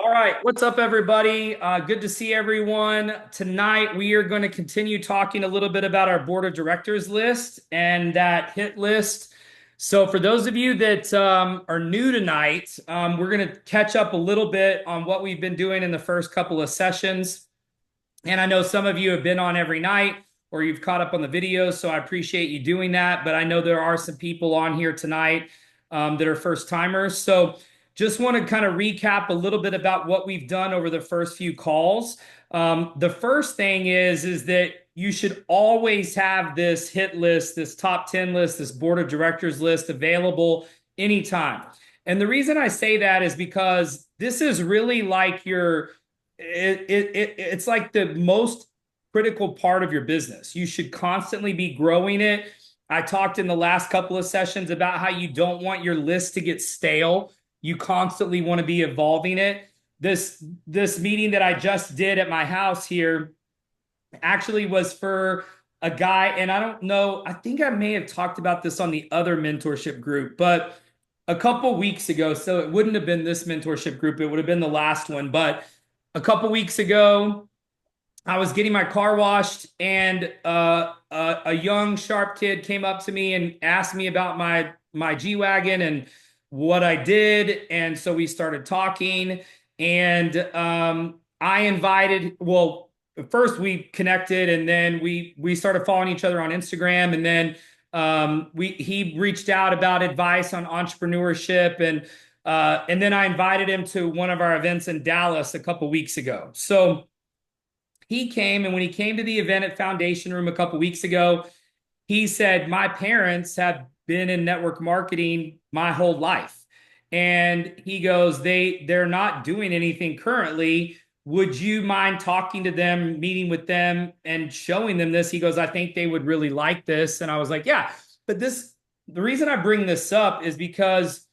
All right, what's up, everybody? Good to see everyone. Tonight, we are going to continue talking a little bit about our board of directors list and that hit list. So, for those of you that are new tonight, we're going to catch up a little bit on what we've been doing in the first couple of sessions. And I know some of you have been on every night or you've caught up on the videos, so I appreciate you doing that. But I know there are some people on here tonight that are first timers. So, just want to kind of recap a little bit about what we've done over the first few calls. The first thing is that you should always have this hit list, this top 10 list, this board of directors list available anytime. And the reason I say that is because this is really like it's like the most critical part of your business. You should constantly be growing it. I talked in the last couple of sessions about how you don't want your list to get stale. You constantly want to be evolving it. This meeting that I just did at my house here actually was for a guy, and I don't know, I think I may have talked about this on the other mentorship group, but a couple weeks ago, so it wouldn't have been this mentorship group, it would have been the last one, but a couple weeks ago, I was getting my car washed, and a young sharp kid came up to me and asked me about my G-Wagon and what I did. And so we started talking, and I invited, well, first we connected, and then we started following each other on Instagram, and then he reached out about advice on entrepreneurship, and then I invited him to one of our events in Dallas a couple weeks ago. So he came, and when he came to the event at Foundation Room a couple weeks ago, he said, my parents have been in network marketing my whole life. And he goes, they're not doing anything currently. Would you mind talking to them, meeting with them, and showing them this? He goes, I think they would really like this. And I was like, yeah, but the reason I bring this up is because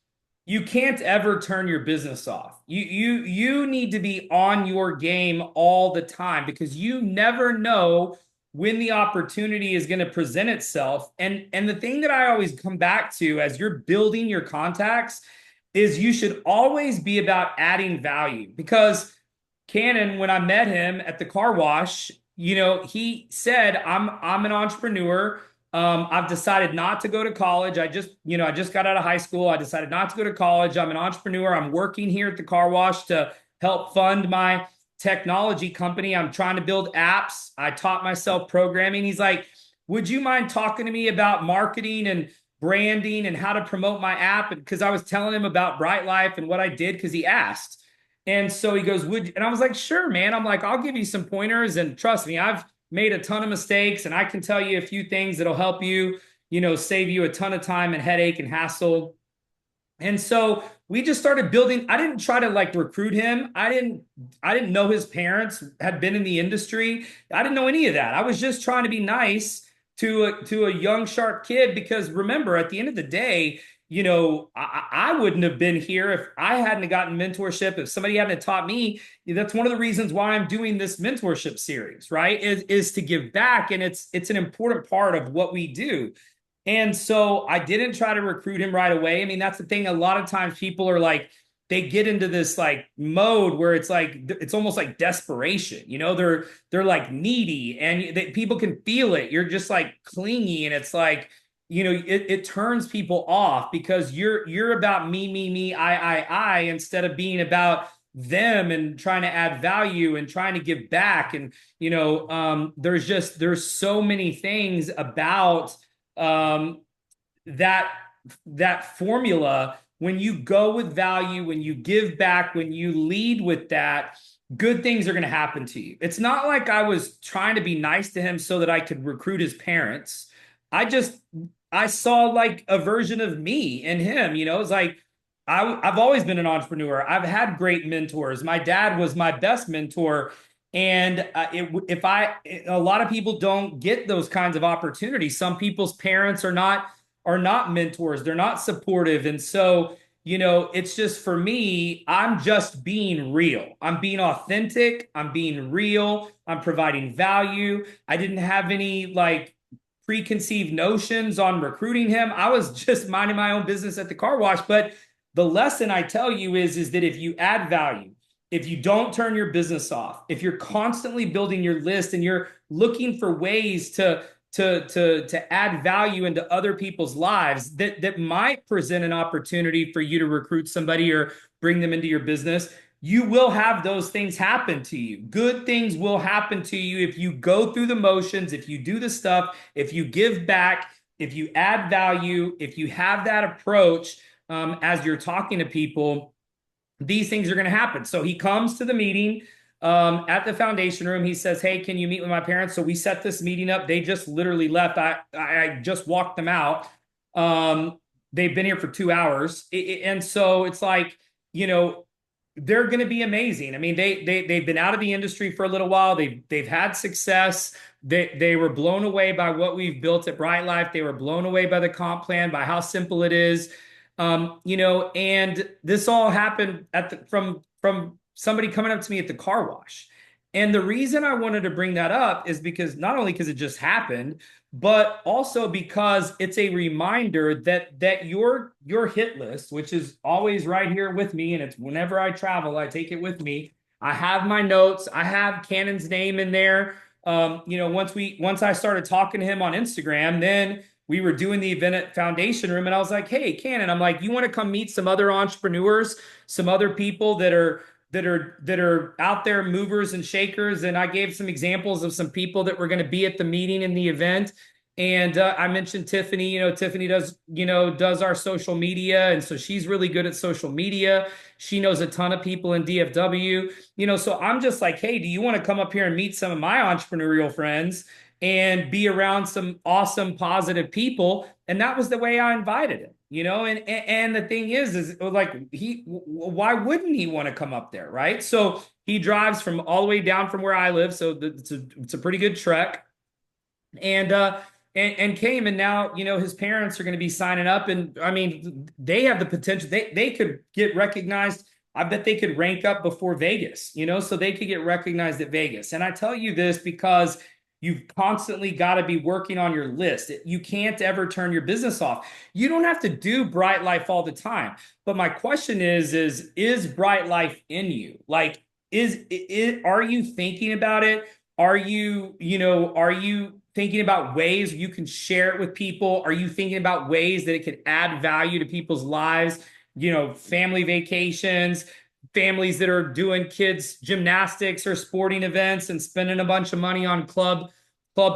you can't ever turn your business off. You need to be on your game all the time, because you never know when the opportunity is going to present itself. And the thing that I always come back to as you're building your contacts is you should always be about adding value. Because Cannon, when I met him at the car wash, he said, I'm an entrepreneur. I've decided not to go to college. I just got out of high school. I decided not to go to college. I'm an entrepreneur. I'm working here at the car wash to help fund my technology company. I'm trying to build apps. I taught myself programming. He's like, would you mind talking to me about marketing and branding and how to promote my app? Because I was telling him about Bright Life and what I did, because he asked. And so he goes, and I was like, sure, man. I'm like, I'll give you some pointers, and trust me, I've made a ton of mistakes, and I can tell you a few things that'll help you, save you a ton of time and headache and hassle. And so we just started building. I didn't try to like recruit him. I didn't know his parents had been in the industry. I didn't know any of that. I was just trying to be nice to a young sharp kid, because remember, at the end of the day, I wouldn't have been here if I hadn't gotten mentorship, if somebody hadn't taught me. That's one of the reasons why I'm doing this mentorship series, right? Is to give back. And it's an important part of what we do. And so I didn't try to recruit him right away. I mean, that's the thing. A lot of times people are like, they get into this like mode where it's like, it's almost like desperation. They're like needy, and people can feel it. You're just like clingy, and it's like, it turns people off, because you're about me, I, instead of being about them and trying to add value and trying to give back. And, there's so many things about that formula. When you go with value, when you give back, when you lead with that, good things are going to happen to you. It's not like I was trying to be nice to him so that I could recruit his parents. I saw like a version of me in him. It's like, I've always been an entrepreneur. I've had great mentors. My dad was my best mentor. And a lot of people don't get those kinds of opportunities. Some people's parents are not mentors. They're not supportive. And so, it's just, for me, I'm just being real. I'm being authentic. I'm being real. I'm providing value. I didn't have any like preconceived notions on recruiting him. I was just minding my own business at the car wash. But the lesson I tell you is that if you add value, if you don't turn your business off, if you're constantly building your list and you're looking for ways to add value into other people's lives that might present an opportunity for you to recruit somebody or bring them into your business, you will have those things happen to you. Good things will happen to you if you go through the motions, if you do the stuff, if you give back, if you add value, if you have that approach as you're talking to people. These things are going to happen. So he comes to the meeting at the foundation room. He says, "Hey, can you meet with my parents?" So we set this meeting up. They just literally left. I just walked them out. They've been here for 2 hours, and so it's like, you know, they're going to be amazing. I mean, they've been out of the industry for a little while. They've had success. They were blown away by what we've built at Bright Life. They were blown away by the comp plan, by how simple it is. You know, and this all happened from somebody coming up to me at the car wash. And the reason I wanted to bring that up is because not only because it just happened, but also because it's a reminder that your hit list, which is always right here with me, and it's whenever I travel, I take it with me. I have my notes. I have Cannon's name in there. You know, once I started talking to him on Instagram, then we were doing the event at Foundation Room, and I was like, "Hey, Cannon," I'm like, "You want to come meet some other entrepreneurs, some other people that are out there, movers and shakers?" And I gave some examples of some people that were going to be at the meeting in the event. And I mentioned Tiffany. You know, Tiffany does our social media, and so she's really good at social media. She knows a ton of people in DFW. You know, so I'm just like, "Hey, do you want to come up here and meet some of my entrepreneurial friends and be around some awesome, positive people?" And that was the way I invited him, you know. And the thing is like, why wouldn't he want to come up there, right? So he drives from all the way down from where I live, so it's a pretty good trek, and came, and now, you know, his parents are going to be signing up, and I mean, they have the potential. They could get recognized. I bet they could rank up before Vegas, you know, so they could get recognized at Vegas. And I tell you this because you've constantly got to be working on your list. You can't ever turn your business off. You don't have to do Bright Life all the time. But my question is Bright Life in you? Like, are you thinking about it? Are you thinking about ways you can share it with people? Are you thinking about ways that it could add value to people's lives? You know, family vacations, families that are doing kids gymnastics or sporting events and spending a bunch of money on club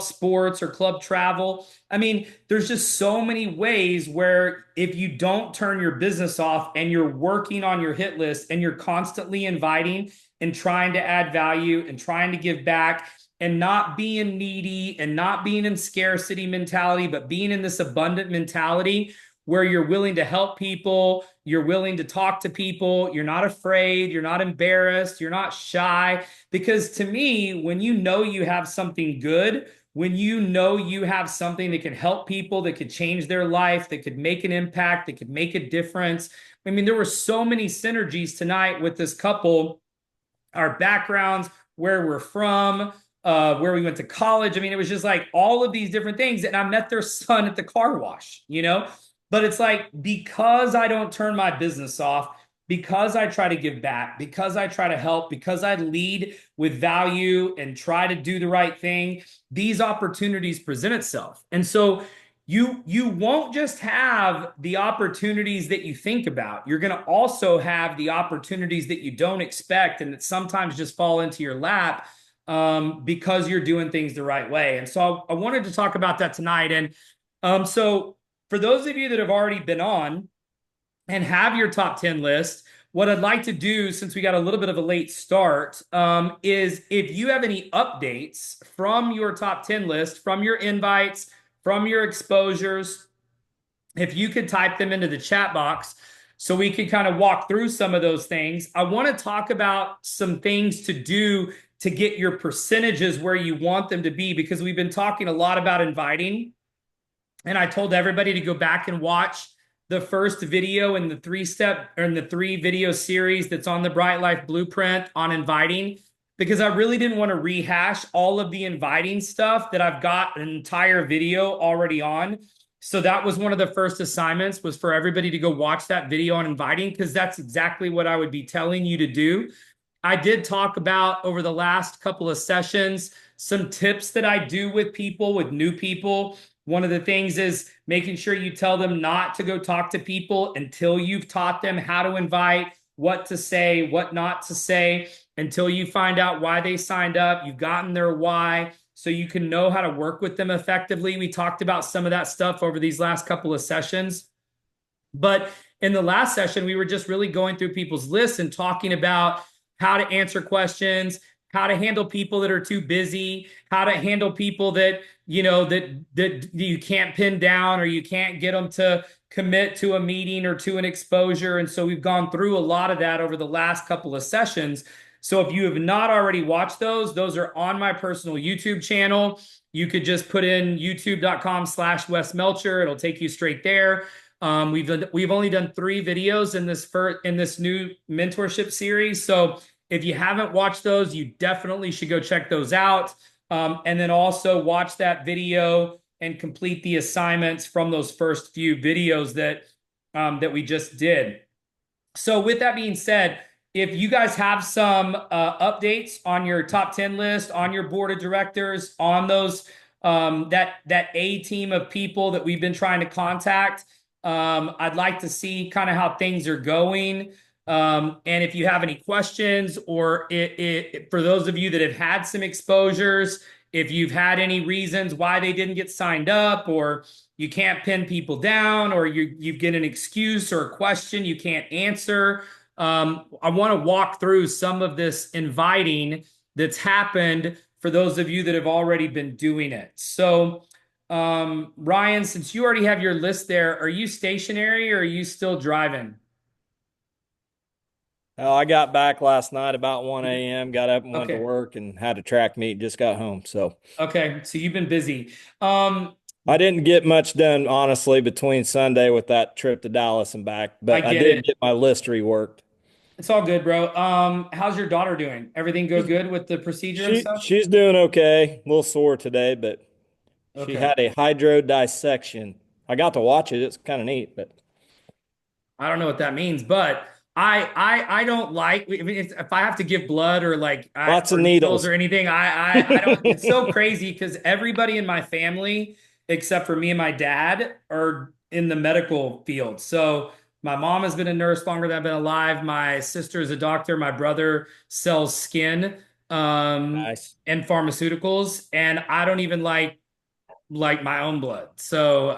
sports or club travel. I mean, there's just so many ways where if you don't turn your business off and you're working on your hit list and you're constantly inviting and trying to add value and trying to give back and not being needy and not being in scarcity mentality, but being in this abundant mentality where you're willing to help people, you're willing to talk to people, you're not afraid, you're not embarrassed, you're not shy. Because to me, when you know you have something good, when you know you have something that can help people, that could change their life, that could make an impact, that could make a difference. I mean, there were so many synergies tonight with this couple, our backgrounds, where we're from, where we went to college. I mean, it was just like all of these different things. And I met their son at the car wash, you know? But it's like, because I don't turn my business off, because I try to give back, because I try to help, because I lead with value and try to do the right thing, these opportunities present itself. And so you won't just have the opportunities that you think about. You're going to also have the opportunities that you don't expect and that sometimes just fall into your lap because you're doing things the right way. And so I wanted to talk about that tonight. And so for those of you that have already been on and have your top 10 list, what I'd like to do, since we got a little bit of a late start, is if you have any updates from your top 10 list, from your invites, from your exposures, if you could type them into the chat box so we could kind of walk through some of those things. I want to talk about some things to do to get your percentages where you want them to be, because we've been talking a lot about inviting. And I told everybody to go back and watch the first video in the 3-video series that's on the Bright Life Blueprint on inviting, because I really didn't want to rehash all of the inviting stuff that I've got an entire video already on. So that was one of the first assignments, was for everybody to go watch that video on inviting, because that's exactly what I would be telling you to do. I did talk about over the last couple of sessions some tips that I do with people, with new people. One of the things is making sure you tell them not to go talk to people until you've taught them how to invite, what to say, what not to say, until you find out why they signed up. You've gotten their why, so you can know how to work with them effectively. We talked about some of that stuff over these last couple of sessions. But in the last session, we were just really going through people's lists and talking about how to answer questions, how to handle people that are too busy, how to handle people that, you know, that you can't pin down or you can't get them to commit to a meeting or to an exposure. And so we've gone through a lot of that over the last couple of sessions. So if you have not already watched those are on my personal YouTube channel. You could just put in youtube.com/Wes Melcher. It'll take you straight there. We've only done 3 videos in this new mentorship series. So if you haven't watched those, you definitely should go check those out. And then also watch that video and complete the assignments from those first few videos that we just did. So with that being said, if you guys have some updates on your top 10 list, on your board of directors, on those that A team of people that we've been trying to contact, I'd like to see kind of how things are going. And if you have any questions, or for those of you that have had some exposures, if you've had any reasons why they didn't get signed up, or you can't pin people down, or you get an excuse or a question you can't answer, I want to walk through some of this inviting that's happened for those of you that have already been doing it. So Ryan, since you already have your list there, are you stationary or are you still driving? Oh, I got back last night about 1 a.m., got up and went to Okay. work and had a track meet, just got home. So Okay. So you've been busy. Um, I didn't get much done, honestly, between Sunday with that trip to Dallas and back, I but I get did it. get my list reworked. It's all good, bro. How's your daughter doing? Everything go She's, good with the procedure and stuff? she's doing okay. A little sore today, but she Okay. had a hydro dissection. I got to watch it. It's kind of neat, but I don't know what that means, but I don't like, I mean, if I have to give blood or like lots of or needles needles. or anything, I don't. It's so crazy because everybody in my family except for me and my dad are in the medical field. So my mom has been a nurse longer than I've been alive. My sister is a doctor. My brother sells skin Nice. and pharmaceuticals, and I don't even like my own blood. So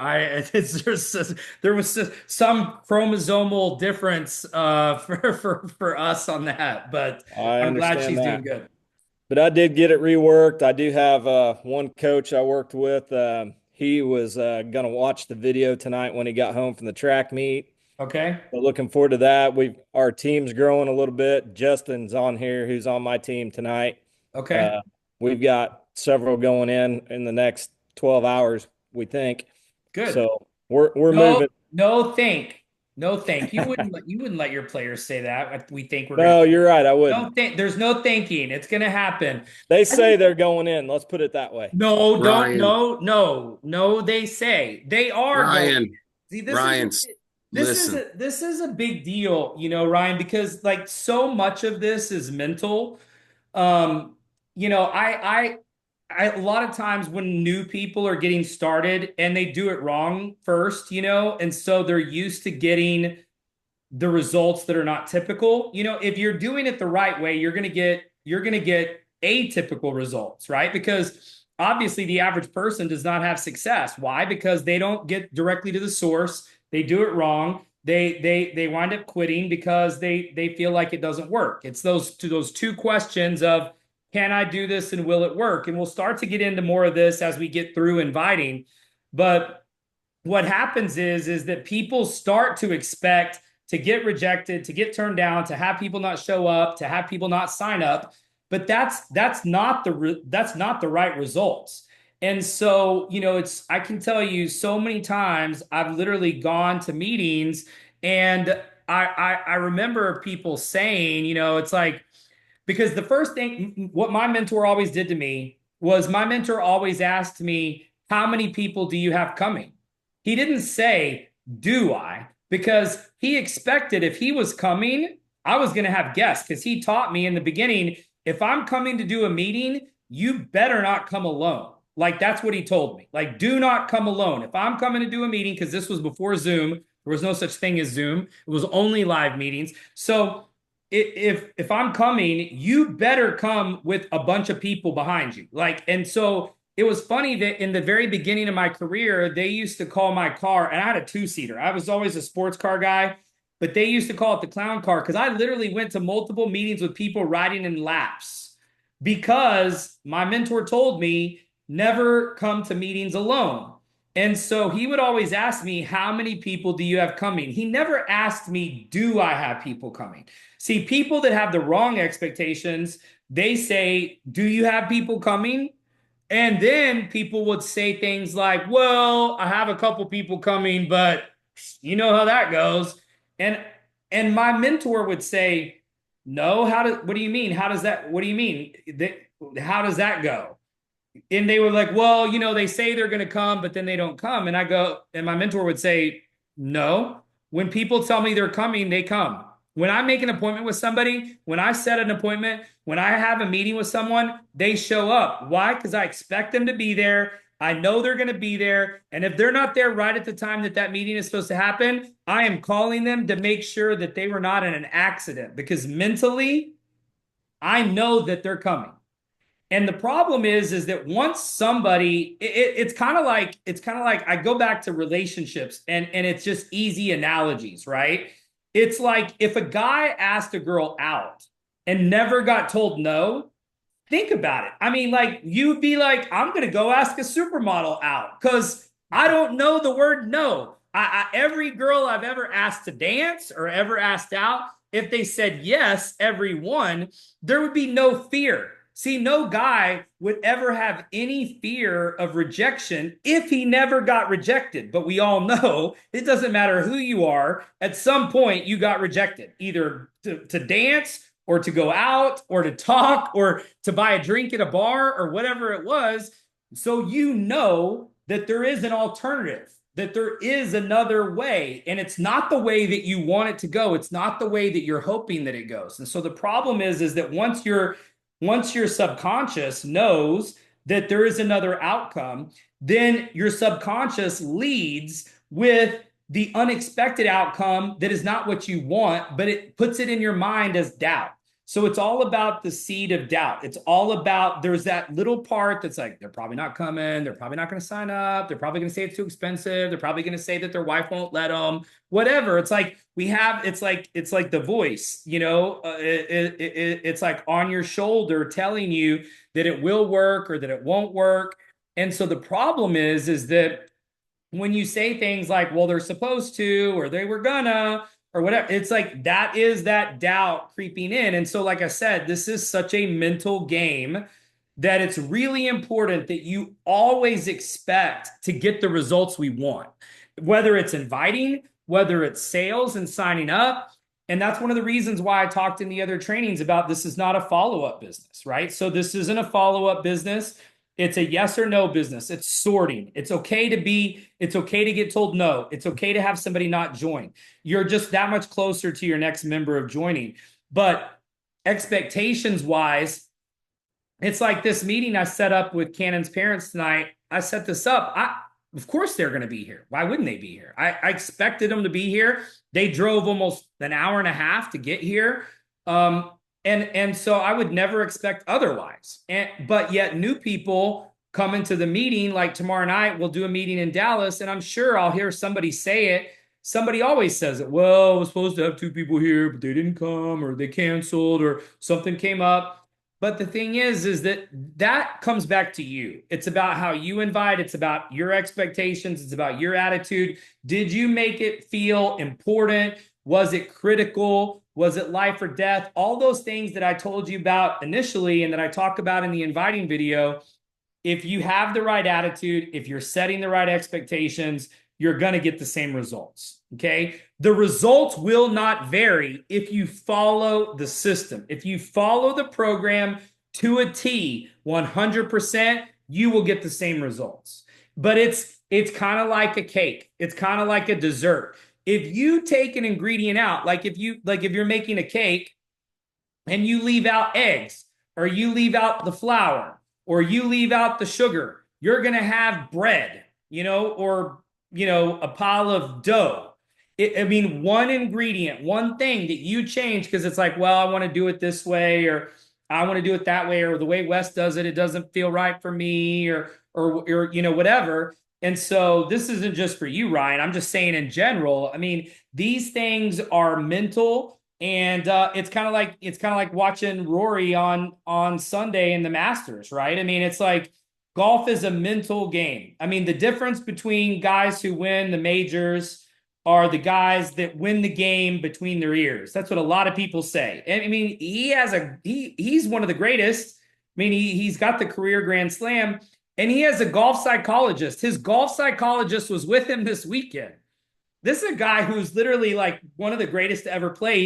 there was some chromosomal difference for us on that, but I I'm glad understand she's doing that. good. But I did get it reworked. I do have one coach I worked with. He was going to watch the video tonight when he got home from the track meet. Okay. So looking forward to that. Our team's growing a little bit. Justin's on here, who's on my team tonight. Okay. Uh, we've got several going in the next 12 hours, we think. Good. So we're No, moving. no think. No think. You wouldn't let your players say that. We think we're gonna No, you're right. I wouldn't. don't think there's no thinking. It's gonna happen. They I say just they're going in. Let's put it that way. no, don't Ryan, no, they say they are going. Ryan, See, Ryan, listen. this is a big deal, Ryan, because like so much of this is mental. Um, you know, I a lot of times when new people are getting started and they do it wrong first, and so they're used to getting the results that are not typical. If you're doing it the right way, you're gonna get atypical results, right? Because obviously the average person does not have success. Why? Because they don't get directly to the source. They do it wrong. They wind up quitting because they feel like it doesn't work. It's those two questions of, can I do this and will it work? And we'll start to get into more of this as we get through inviting. But what happens is that people start to expect to get rejected, to get turned down, to have people not show up, to have people not sign up. But that's not the right results. And so, I can tell you so many times I've literally gone to meetings and I remember people saying, it's like, because the first thing, what my mentor always did to me was my mentor always asked me, how many people do you have coming? He didn't say, do I? Because he expected if he was coming, I was going to have guests because he taught me in the beginning, if I'm coming to do a meeting, you better not come alone. Like, that's what he told me. Like, do not come alone. If I'm coming to do a meeting, because this was before Zoom, there was no such thing as Zoom. It was only live meetings. So if I'm coming, you better come with a bunch of people behind you. Like, and so it was funny that in the very beginning of my career, they used to call my car, and I had a two-seater. I was always a sports car guy, but they used to call it the clown car because I literally went to multiple meetings with people riding in laps because my mentor told me never come to meetings alone. And so he would always ask me, how many people do you have coming? He never asked me, do I have people coming? See, people that have the wrong expectations, they say, do you have people coming? And then people would say things like, well, I have a couple people coming, but you know how that goes. And my mentor would say, no, what do you mean? What do you mean? How does that go? And they were like, well, you know, they say they're going to come, but then they don't come. And I go, and my mentor would say, no, when people tell me they're coming, they come. When I make an appointment with somebody, when I set an appointment, when I have a meeting with someone, they show up. Why? Because I expect them to be there. I know they're going to be there. And if they're not there right at the time that meeting is supposed to happen, I am calling them to make sure that they were not in an accident, because mentally, I know that they're coming. And the problem is that once somebody, it's kind of like I go back to relationships, and it's just easy analogies, right? It's like if a guy asked a girl out and never got told no, think about it. I mean, like, you'd be like, I'm going to go ask a supermodel out because I don't know the word no. Every girl I've ever asked to dance or ever asked out, if they said yes, every one, there would be no fear. See, no guy would ever have any fear of rejection if he never got rejected. But we all know it doesn't matter who you are. At some point, you got rejected, either to dance or to go out or to talk or to buy a drink at a bar or whatever it was. So you know that there is an alternative, that there is another way. And it's not the way that you want it to go. It's not the way that you're hoping that it goes. And so the problem is that once your subconscious knows that there is another outcome, then your subconscious leads with the unexpected outcome that is not what you want, but it puts it in your mind as doubt. So it's all about the seed of doubt. It's all about, there's that little part that's like, they're probably not coming. They're probably not going to sign up. They're probably going to say it's too expensive. They're probably going to say that their wife won't let them, whatever. It's like, it's like the voice, you know, it's like on your shoulder telling you that it will work or that it won't work. And so the problem is that when you say things like, well, they're supposed to, or they were gonna, or whatever, it's like that is that doubt creeping in. And so, like I said, this is such a mental game that it's really important that you always expect to get the results we want, whether it's inviting, whether it's sales and signing up. And that's one of the reasons why I talked in the other trainings about this is not a follow-up business, right? So this isn't a follow-up business. It's a yes or no business. It's sorting. It's okay to get told no. It's okay to have somebody not join. You're just that much closer to your next member of joining. But expectations wise, it's like this meeting I set up with Cannon's parents tonight. I set this up. Of course they're going to be here. Why wouldn't they be here? I expected them to be here. They drove almost an hour and a half to get here. And so I would never expect otherwise. But yet new people come into the meeting, like tomorrow night, we'll do a meeting in Dallas, and I'm sure I'll hear somebody say it. Somebody always says it. Well, I was supposed to have 2 people here, but they didn't come, or they canceled, or something came up. But the thing is that comes back to you. It's about how you invite. It's about your expectations. It's about your attitude. Did you make it feel important? Was it critical? Was it life or death? All those things that I told you about initially and that I talk about in the inviting video, if you have the right attitude, if you're setting the right expectations, you're going to get the same results, okay? The results will not vary if you follow the system. If you follow the program to a T, 100%, you will get the same results. But it's kind of like a cake. It's kind of like a dessert. if you take an ingredient out, like if you're making a cake and you leave out eggs, or you leave out the flour, or you leave out the sugar, you're going to have bread, or, a pile of dough. I mean, one ingredient, one thing that you change because it's like, well, I want to do it this way, or I want to do it that way, or the way Wes does it, it doesn't feel right for me, or whatever. And so this isn't just for you, Ryan. I'm just saying in general. I mean, these things are mental, and it's kind of like watching Rory on Sunday in the Masters, right? I mean, it's like golf is a mental game. I mean, the difference between guys who win the majors are the guys that win the game between their ears. That's what a lot of people say. And I mean, he's one of the greatest. I mean, he's got the career Grand Slam, and he has a golf psychologist. His golf psychologist was with him this weekend. This is a guy who's literally like one of the greatest to ever play.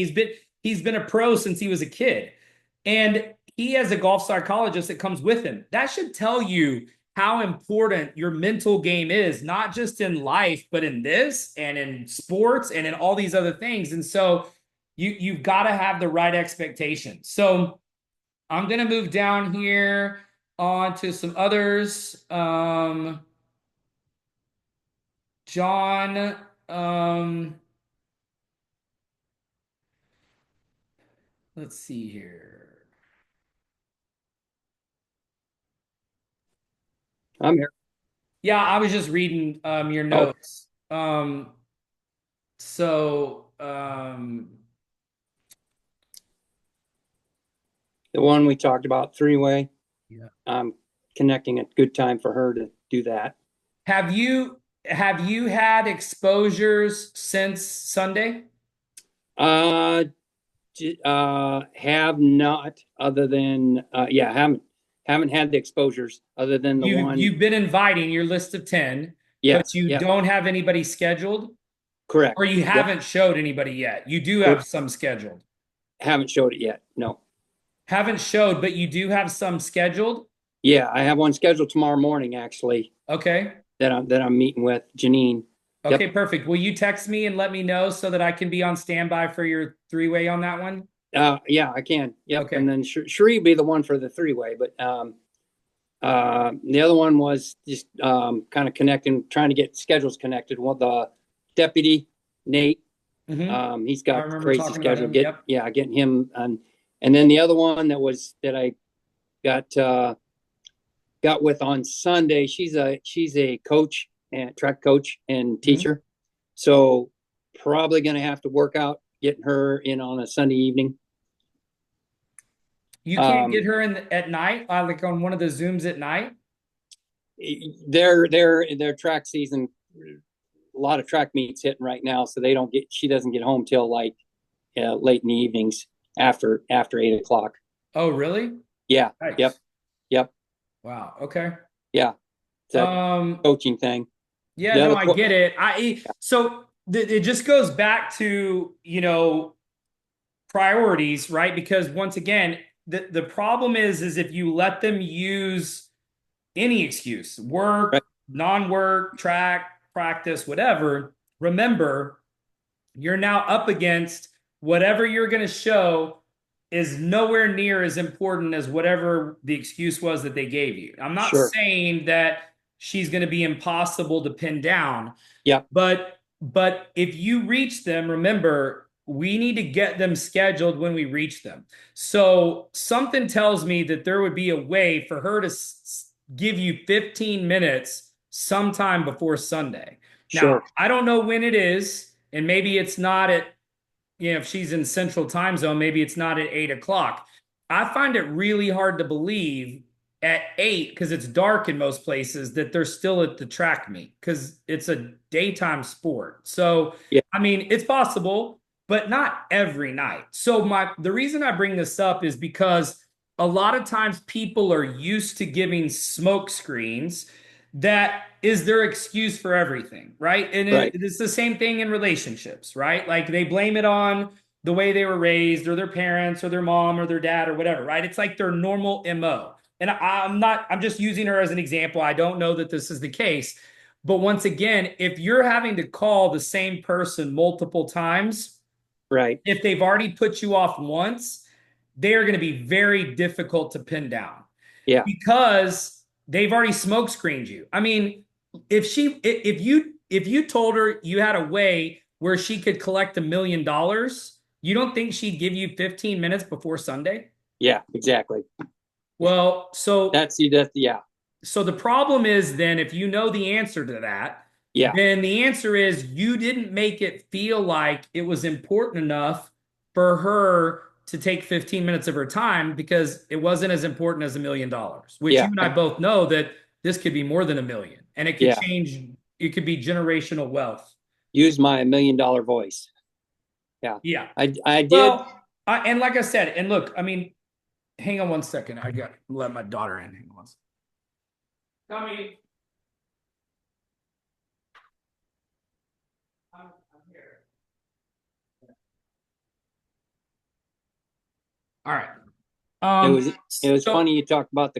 He's been a pro since he was a kid. And he has a golf psychologist that comes with him. That should tell you how important your mental game is, not just in life, but in this and in sports and in all these other things. And so you've got to have the right expectations. So I'm going to move down here on to some others. John, let's see here. I'm here. Yeah, I was just reading your notes. So the one we talked about, three-way. Yeah. I'm connecting a good time for her to do that. Have you had exposures since Sunday? Have not, other than haven't had the exposures other than the one. You've been inviting your list of 10, yes, but you don't have anybody scheduled? Correct. Or you haven't showed anybody yet? You do have some scheduled? Haven't showed it yet, no. Haven't showed, but you do have some scheduled? Yeah, I have one scheduled tomorrow morning, actually. Okay. That I'm meeting with Janine. Okay, perfect. Will you text me and let me know so that I can be on standby for your three-way on that one? Yeah, I can. Yep. Okay. And then Sheree be the one for the three-way, but the other one was just kind of connecting, trying to get schedules connected. Well, the deputy Nate, he's got a crazy schedule. Getting him and then the other one that I got with on Sunday. She's a coach and track coach and teacher, so probably going to have to work out getting her in on a Sunday evening. You can't get her in at night, like on one of the Zooms at night? Their track season, a lot of track meets hitting right now, so she doesn't get home till like late in the evenings after 8:00. Oh, really? Yeah. Nice. Yep. Wow. Okay. Yeah. It's a coaching thing. Yeah, no, I get it. So it just goes back to, priorities, right? Because once again, the problem is if you let them use any excuse, work, right, non-work, track, practice, whatever, remember, you're now up against whatever you're going to show is nowhere near as important as whatever the excuse was that they gave you. I'm not saying that she's going to be impossible to pin down. Yeah. But if you reach them, remember, we need to get them scheduled when we reach them. So something tells me that there would be a way for her to give you 15 minutes sometime before Sunday. Now, I don't know when it is, and maybe it's not at, if she's in Central Time Zone, maybe it's not at 8:00. I find it really hard to believe at 8, because it's dark in most places, that they're still at the track meet, because it's a daytime sport. So, I mean, it's possible, but not every night. So the reason I bring this up is because a lot of times people are used to giving smoke screens. That is their excuse for everything, right? And it's the same thing in relationships, right? Like they blame it on the way they were raised, or their parents, or their mom, or their dad, or whatever, right? It's like their normal MO. And I'm just using her as an example. I don't know that this is the case, But once again, if you're having to call the same person multiple times, Right. if they've already put you off once, they are going to be very difficult to pin down. Yeah. Because they've already smoke screened you. I mean, if you told her you had a way where she could collect $1 million, you don't think she'd give you 15 minutes before Sunday? Yeah, exactly. Well, so yeah. So the problem is then if you know the answer to that, Yeah. then the answer is you didn't make it feel like it was important enough for her to take 15 minutes of her time because it wasn't as important as $1 million, which Yeah. you and I both know that this could be more than $1 million and it could Yeah. change. It could be generational wealth. Use my $1 million voice. Yeah. Yeah. I did. Well, and like I said, and look, I mean, hang on one second. I got to let my daughter in. Hang on one second. Tommy. I'm here. All right. It was funny you talked about the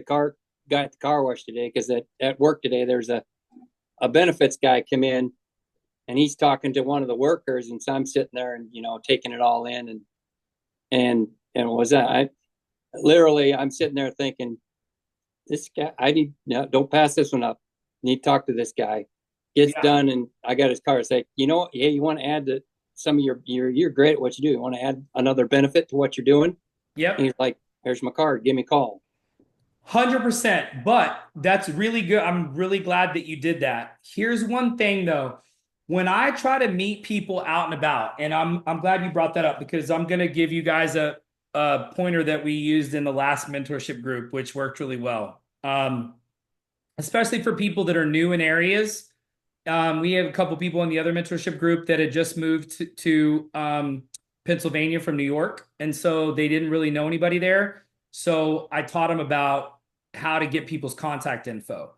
guy at the car wash today, because at work today there's a benefits guy come in and he's talking to one of the workers, and so I'm sitting there and taking it all in, and was that I'm sitting there thinking, this guy, don't pass this one up. Need to talk to this guy. Gets done, and I got his car. It's like, hey, you want to add to some of you're great at what you do. You want to add another benefit to what you're doing? Yep. And he's like, here's my card. Give me a call. 100%. But that's really good. I'm really glad that you did that. Here's one thing though. When I try to meet people out and about, and I'm glad you brought that up because I'm going to give you guys a pointer that we used in the last mentorship group, which worked really well. Especially for people that are new in areas. We have a couple people in the other mentorship group that had just moved to Pennsylvania from New York. And so they didn't really know anybody there. So I taught them about how to get people's contact info.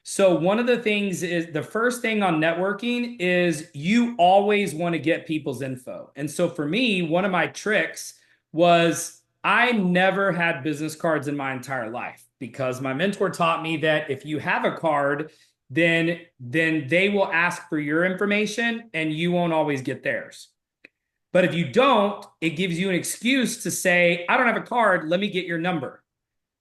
So one of the things is the first thing on networking is you always want to get people's info. And so for me, one of my tricks was I never had business cards in my entire life because my mentor taught me that if you have a card, then they will ask for your information and you won't always get theirs. But if you don't, it gives you an excuse to say, I don't have a card, let me get your number.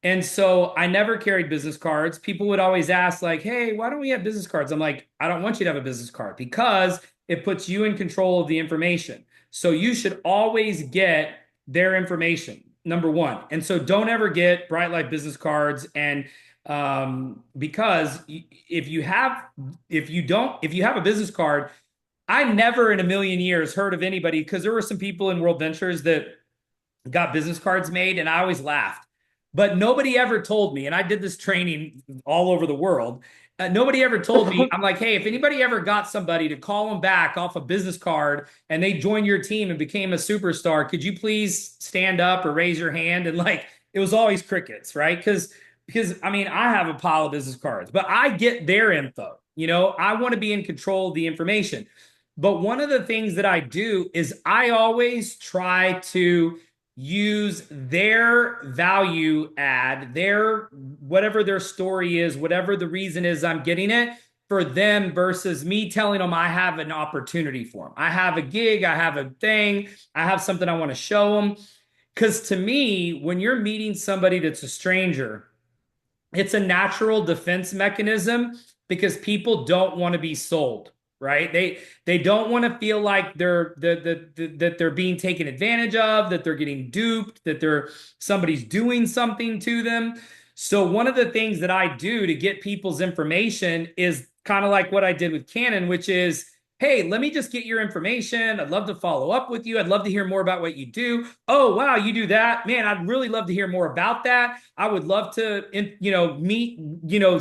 And so I never carried business cards. People would always ask like, hey, why don't we have business cards? I'm like, I don't want you to have a business card because it puts you in control of the information. So you should always get their information, number one. And so don't ever get Bright Light business cards. And because if you have a business card, I never in a million years heard of anybody, because there were some people in World Ventures that got business cards made and I always laughed. But nobody ever told me, and I did this training all over the world. Nobody ever told me, I'm like, hey, if anybody ever got somebody to call them back off a business card and they joined your team and became a superstar, could you please stand up or raise your hand? And like, it was always crickets, right? Because I mean, I have a pile of business cards, but I get their info. I want to be in control of the information. But one of the things that I do is I always try to use their value add, their whatever their story is, whatever the reason is I'm getting it for them versus me telling them I have an opportunity for them. I have a gig, I have a thing, I have something I want to show them. Because to me, when you're meeting somebody that's a stranger, it's a natural defense mechanism because people don't want to be sold. Right? They don't want to feel like that they're being taken advantage of, that they're getting duped, that somebody's doing something to them. So one of the things that I do to get people's information is kind of like what I did with Canon, which is, hey, let me just get your information. I'd love to follow up with you. I'd love to hear more about what you do. Oh, wow, you do that? Man, I'd really love to hear more about that. I would love to, meet,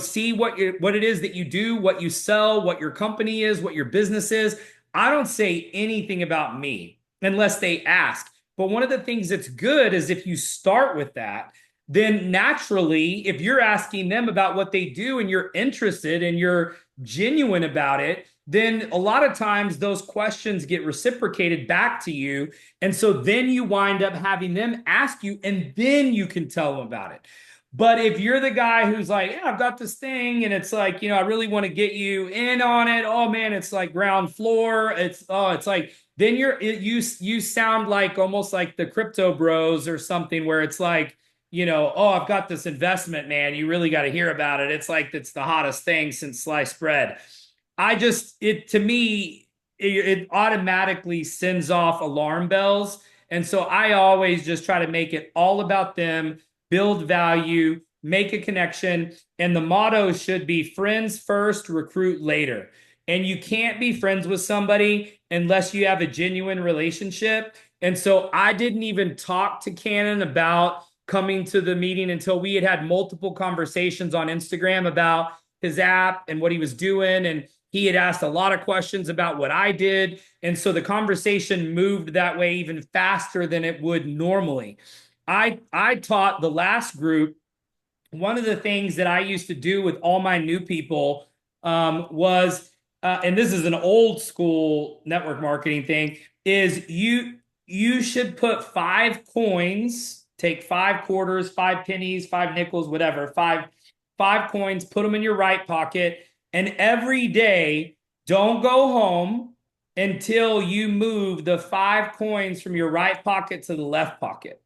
see what it is that you do, what you sell, what your company is, what your business is. I don't say anything about me unless they ask. But one of the things that's good is if you start with that, then naturally, if you're asking them about what they do and you're interested and you're genuine about it, then a lot of times those questions get reciprocated back to you. And so then you wind up having them ask you, and then you can tell them about it. But if you're the guy who's like, yeah, I've got this thing and it's like, I really want to get you in on it. Oh man, it's like ground floor. It's like, then you sound like almost like the crypto bros or something where it's like, oh, I've got this investment, man. You really got to hear about it. It's like, it's the hottest thing since sliced bread. To me, it automatically sends off alarm bells. And so I always just try to make it all about them, build value, make a connection. And the motto should be friends first, recruit later. And you can't be friends with somebody unless you have a genuine relationship. And so I didn't even talk to Cannon about coming to the meeting until we had multiple conversations on Instagram about his app and what he was doing. And he had asked a lot of questions about what I did. And so the conversation moved that way even faster than it would normally. I taught the last group, one of the things that I used to do with all my new people was, and this is an old school network marketing thing, is you should put 5 coins, take 5 quarters, 5 pennies, 5 nickels, whatever, five coins, put them in your right pocket. And every day, don't go home until you move the 5 coins from your right pocket to the left pocket.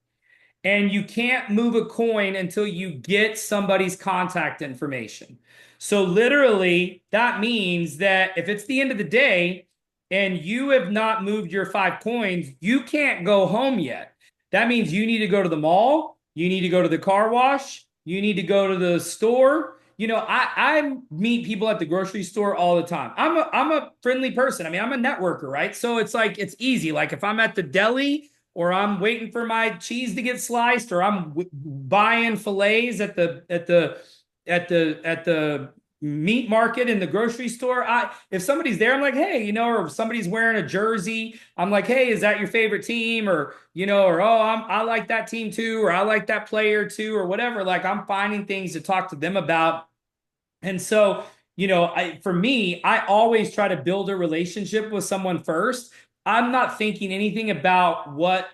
And you can't move a coin until you get somebody's contact information. So literally, that means that if it's the end of the day and you have not moved your 5 coins, you can't go home yet. That means you need to go to the mall, you need to go to the car wash, you need to go to the store. I meet people at the grocery store all the time. I'm a friendly person. I mean, I'm a networker, right? So it's like, it's easy. Like if I'm at the deli or I'm waiting for my cheese to get sliced or I'm buying fillets at the meat market in the grocery store, if somebody's there, I'm like, hey, or if somebody's wearing a jersey, I'm like, hey, is that your favorite team? Or, or, oh, I like that team too, or I like that player too, or whatever. Like I'm finding things to talk to them about. And so, for me, I always try to build a relationship with someone first. I'm not thinking anything about why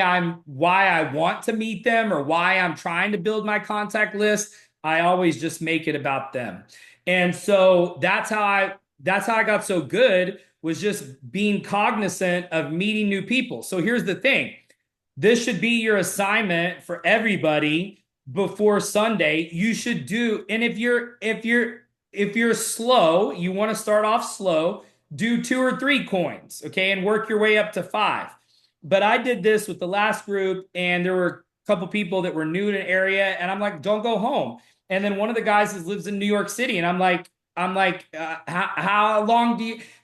I want to meet them or why I'm trying to build my contact list. I always just make it about them. And so that's how I got so good, was just being cognizant of meeting new people. So here's the thing. This should be your assignment for everybody before Sunday. You should do, and if you're slow, you want to start off slow, do 2 or 3 coins, okay, and work your way up to 5. But I did this with the last group, and there were a couple people that were new to an area, and I'm like, don't go home. And then one of the guys lives in New York City, and I'm like, how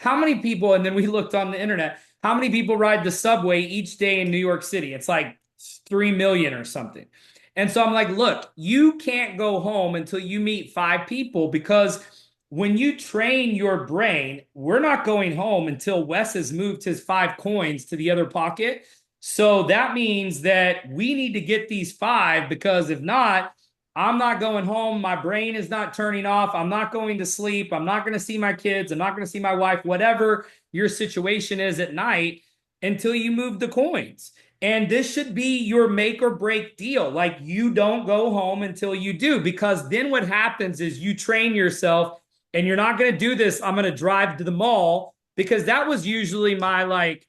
many people? And then we looked on the internet, how many people ride the subway each day in New York City? It's like 3 million or something. And so I'm like, look, you can't go home until you meet 5 people, because when you train your brain, we're not going home until Wes has moved his 5 coins to the other pocket. So that means that we need to get these 5, because if not, I'm not going home. My brain is not turning off. I'm not going to sleep. I'm not going to see my kids. I'm not going to see my wife, whatever your situation is at night, until you move the coins. And this should be your make or break deal. Like, you don't go home until you do, because then what happens is you train yourself, and you're not going to do this, I'm going to drive to the mall, because that was usually my, like,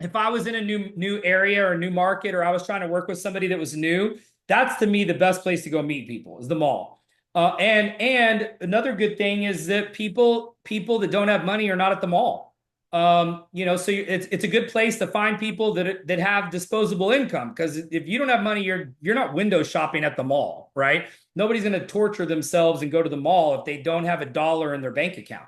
if I was in a new area or a new market, or I was trying to work with somebody that was new, that's to me the best place to go meet people, is the mall. And another good thing is that people that don't have money are not at the mall. So it's a good place to find people that have disposable income, because if you don't have money, you're not window shopping at the mall, right? Nobody's going to torture themselves and go to the mall if they don't have $1 in their bank account.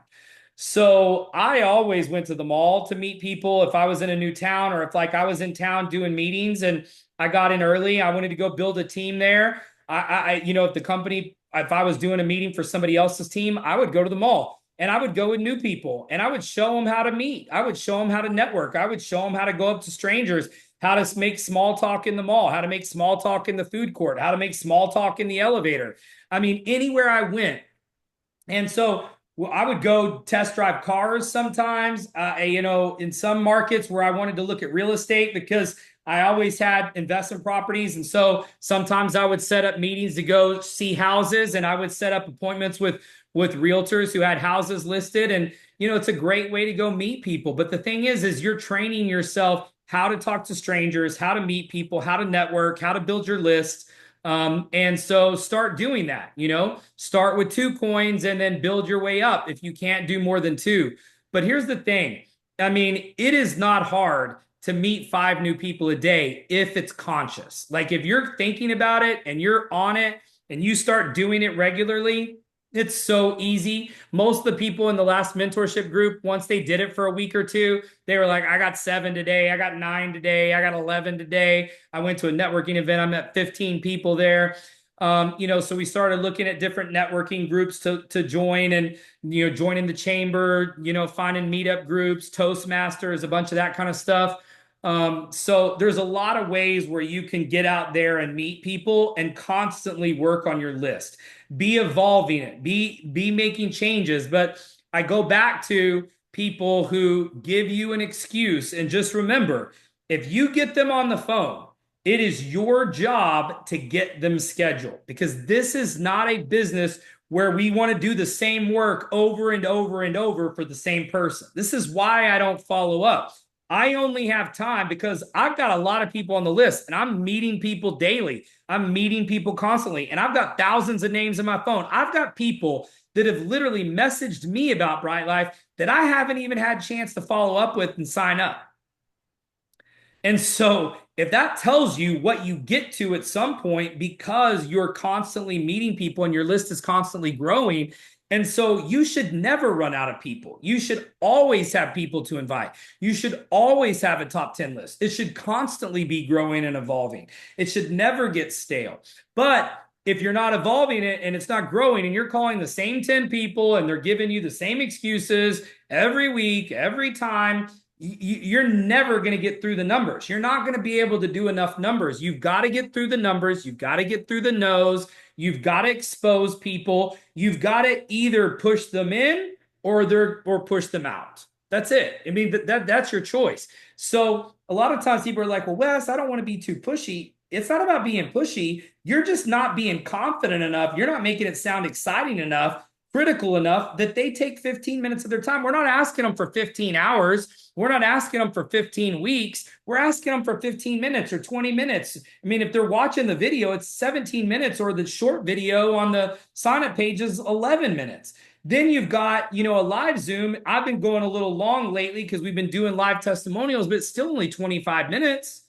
So I always went to the mall to meet people if I was in a new town, or if like I was in town doing meetings and I got in early, I wanted to go build a team there. If I was doing a meeting for somebody else's team, I would go to the mall. And I would go with new people, and I would show them how to meet. I would show them how to network. I would show them how to go up to strangers, how to make small talk in the mall, how to make small talk in the food court, how to make small talk in the elevator. I mean, anywhere I went. And so I would go test drive cars sometimes, in some markets where I wanted to look at real estate, because I always had investment properties. And so sometimes I would set up meetings to go see houses, and I would set up appointments with realtors who had houses listed. And, it's a great way to go meet people. But the thing is you're training yourself how to talk to strangers, how to meet people, how to network, how to build your list. And so start doing that, start with 2 coins and then build your way up if you can't do more than 2. But here's the thing. I mean, it is not hard to meet 5 new people a day if it's conscious. Like if you're thinking about it and you're on it and you start doing it regularly, it's so easy. Most of the people in the last mentorship group, once they did it for a week or 2, they were like, I got 7 today. I got 9 today. I got 11 today. I went to a networking event. I met 15 people there. So we started looking at different networking groups to join, and, joining the chamber, finding meetup groups, Toastmasters, a bunch of that kind of stuff. So there's a lot of ways where you can get out there and meet people and constantly work on your list. Be evolving it, be making changes. But I go back to people who give you an excuse, and just remember, if you get them on the phone, it is your job to get them scheduled, because this is not a business where we want to do the same work over and over and over for the same person. This is why I don't follow up. I only have time because I've got a lot of people on the list, and I'm meeting people daily. I'm meeting people constantly, and I've got thousands of names in my phone. I've got people that have literally messaged me about Bright Life that I haven't even had a chance to follow up with and sign up. And so if that tells you what you get to at some point, because you're constantly meeting people and your list is constantly growing, and so you should never run out of people. You should always have people to invite. You should always have a top 10 list. It should constantly be growing and evolving. It should never get stale. But if you're not evolving it and it's not growing, and you're calling the same 10 people and they're giving you the same excuses every week, every time, you're never going to get through the numbers. You're not going to be able to do enough numbers. You've got to get through the numbers. You've got to get through the no's. You've got to expose people. You've got to either push them in or push them out. That's it. I mean, that's your choice. So a lot of times people are like, well, Wes, I don't want to be too pushy. It's not about being pushy. You're just not being confident enough. You're not making it sound exciting enough, critical enough that they take 15 minutes of their time. We're not asking them for 15 hours. We're not asking them for 15 weeks. We're asking them for 15 minutes or 20 minutes. I mean, if they're watching the video, it's 17 minutes, or the short video on the sign-up page is 11 minutes. Then you've got, a live Zoom. I've been going a little long lately because we've been doing live testimonials, but it's still only 25 minutes.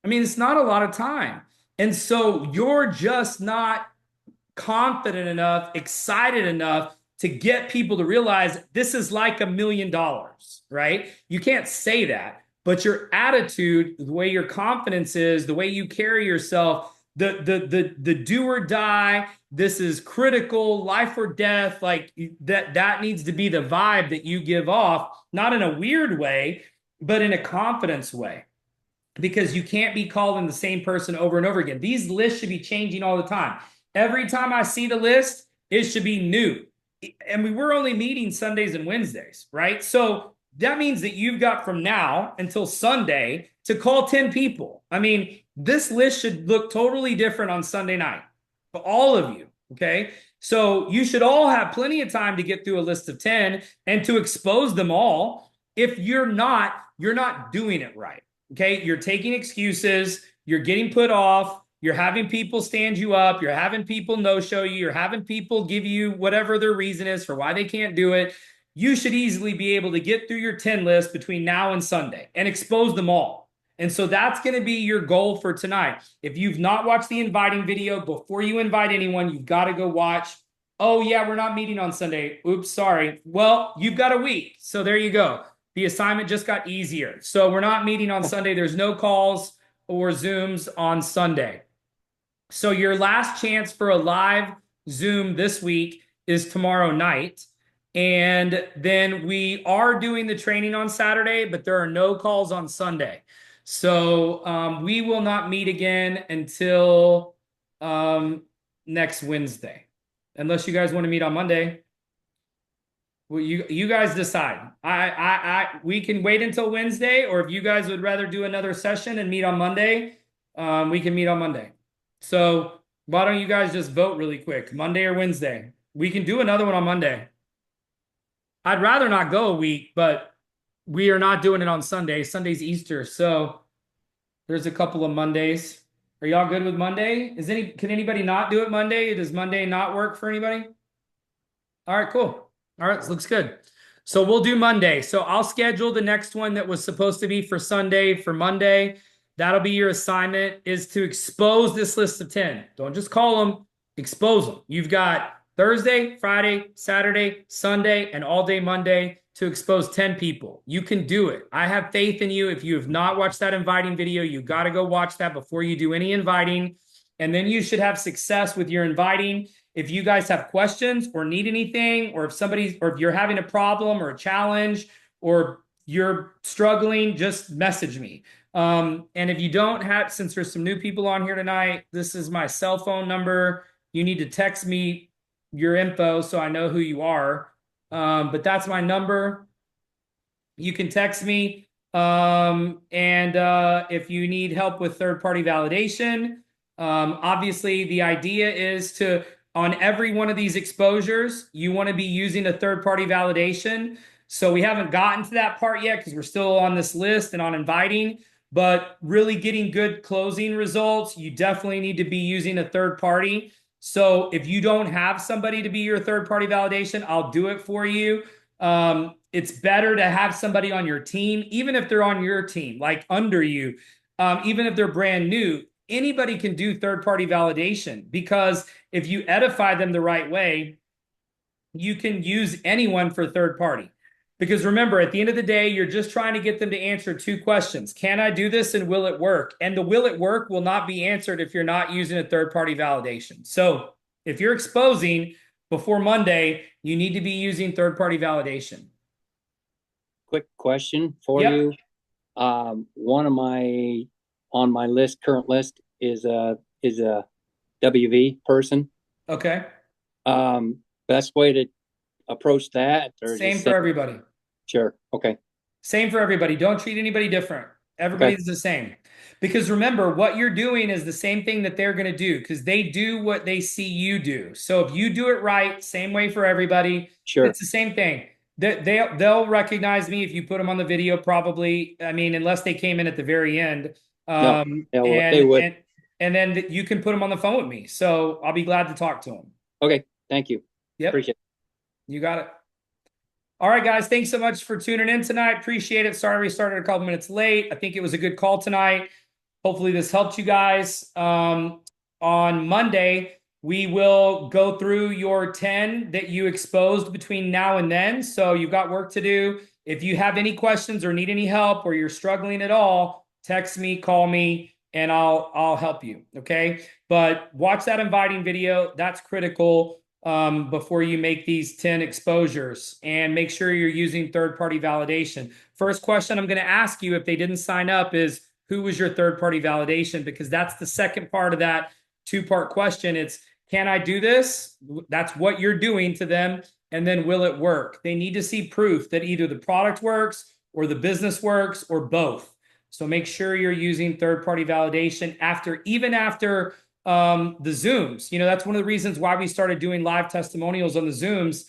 I mean, it's not a lot of time. And so you're just not confident enough, excited enough to get people to realize this is like $1 million, right? You can't say that, but your attitude, the way your confidence is, the way you carry yourself, the do or die, this is critical, life or death, like that needs to be the vibe that you give off, not in a weird way, but in a confidence way. Because you can't be calling the same person over and over again. These lists should be changing all the time. Every time I see the list, it should be new. And we're only meeting Sundays and Wednesdays, right? So that means that you've got from now until Sunday to call 10 people. I mean, this list should look totally different on Sunday night for all of you, okay? So you should all have plenty of time to get through a list of 10 and to expose them all. If you're not doing it right, okay? You're taking excuses, you're getting put off, you're having people stand you up, you're having people no-show you, you're having people give you whatever their reason is for why they can't do it. You should easily be able to get through your 10 list between now and Sunday and expose them all. And so that's going to be your goal for tonight. If you've not watched the inviting video, before you invite anyone, you've got to go watch. Oh yeah, we're not meeting on Sunday. Oops, sorry. Well, you've got a week. So there you go. The assignment just got easier. So we're not meeting on Sunday. There's no calls or Zooms on Sunday. So your last chance for a live Zoom this week is tomorrow night. And then we are doing the training on Saturday, but there are no calls on Sunday. So we will not meet again until next Wednesday, unless you guys want to meet on Monday. Well, you guys decide. We can wait until Wednesday, or if you guys would rather do another session and meet on Monday, we can meet on Monday. So why don't you guys just vote really quick, Monday or Wednesday? We can do another one on Monday. I'd rather not go a week, but we are not doing it on Sunday. Sunday's Easter, so there's a couple of Mondays. Are y'all good with Monday? Can anybody not do it Monday? Does Monday not work for anybody? All right, cool. All right, this looks good. So we'll do Monday. So I'll schedule the next one that was supposed to be for Sunday for Monday. That'll be your assignment, is to expose this list of 10. Don't just call them, expose them. You've got Thursday, Friday, Saturday, Sunday, and all day Monday to expose 10 people. You can do it. I have faith in you. If you have not watched that inviting video, you got to go watch that before you do any inviting. And then you should have success with your inviting. If you guys have questions or need anything, or if you're having a problem or a challenge, or you're struggling, just message me. And if you don't have, since there's some new people on here tonight, this is my cell phone number. You need to text me your info so I know who you are. But that's my number. You can text me. If you need help with third-party validation, obviously the idea is to, on every one of these exposures, you want to be using a third-party validation. So we haven't gotten to that part yet because we're still on this list and on inviting, but really getting good closing results, you definitely need to be using a third party. So if you don't have somebody to be your third-party validation, I'll do it for you. It's better to have somebody on your team, even if they're on your team, like under you, even if they're brand new. Anybody can do third-party validation, because if you edify them the right way, you can use anyone for third party. Because remember, at the end of the day, you're just trying to get them to answer 2 questions. Can I do this, and will it work? And the will it work will not be answered if you're not using a third-party validation. So if you're exposing before Monday, you need to be using third-party validation. Quick question for you. One of my on my list, current list, is a WV person. Okay. Best way to approach that? Or Same for everybody. Sure. Okay. Same for everybody. Don't treat anybody different. Everybody's the same. Because remember, what you're doing is the same thing that they're going to do, because they do what they see you do. So if you do it right, same way for everybody. Sure. It's the same thing. They'll recognize me if you put them on the video, probably. I mean, unless they came in at the very end. No, they would. And then you can put them on the phone with me. So I'll be glad to talk to them. Okay. Thank you. Yep. Appreciate it. You got it. All right, guys. Thanks so much for tuning in tonight. Appreciate it. Sorry we started a couple minutes late. I think it was a good call tonight. Hopefully this helped you guys. On Monday, we will go through your 10 that you exposed between now and then. So you've got work to do. If you have any questions or need any help, or you're struggling at all, text me, call me, and I'll help you. Okay. But watch that inviting video. That's critical before you make these 10 exposures, and make sure you're using third-party validation. First question I'm going to ask you, if they didn't sign up, is who was your third-party validation? Because that's the second part of that 2-part question. It's, can I do this? That's what you're doing to them. And then, will it work? They need to see proof that either the product works, or the business works, or both. So make sure you're using third-party validation even after the Zooms. You know, that's one of the reasons why we started doing live testimonials on the Zooms,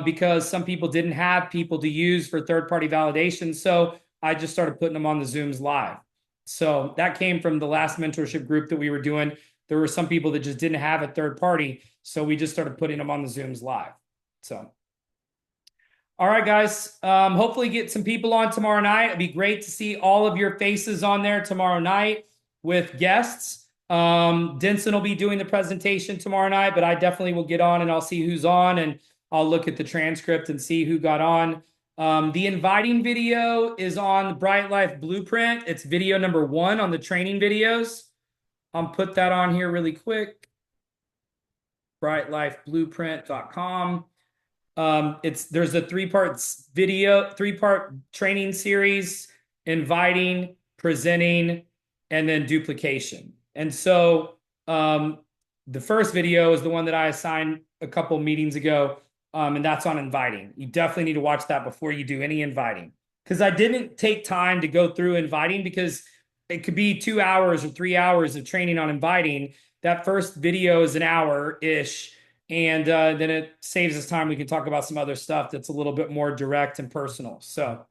because some people didn't have people to use for third-party validation. So I just started putting them on the Zooms live. So that came from the last mentorship group that we were doing. There were some people that just didn't have a third party. So we just started putting them on the Zooms live. So, all right, guys, hopefully get some people on tomorrow night. It'd be great to see all of your faces on there tomorrow night with guests. Denson will be doing the presentation tomorrow night, but I definitely will get on, and I'll see who's on, and I'll look at the transcript and see who got on. The inviting video is on the Bright Life Blueprint. It's video number 1 on the training videos. I'll put that on here really quick. brightlifeblueprint.com. There's a 3-part training series: inviting, presenting, and then duplication. And so the first video is the one that I assigned a couple meetings ago. And that's on inviting. You definitely need to watch that before you do any inviting. Because I didn't take time to go through inviting because it could be 2 hours or 3 hours of training on inviting. That first video is an hour-ish. And then it saves us time. We can talk about some other stuff that's a little bit more direct and personal. So,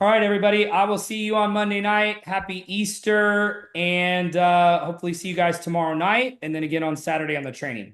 all right, everybody. I will see you on Monday night. Happy Easter. And hopefully see you guys tomorrow night. And then again on Saturday on the training.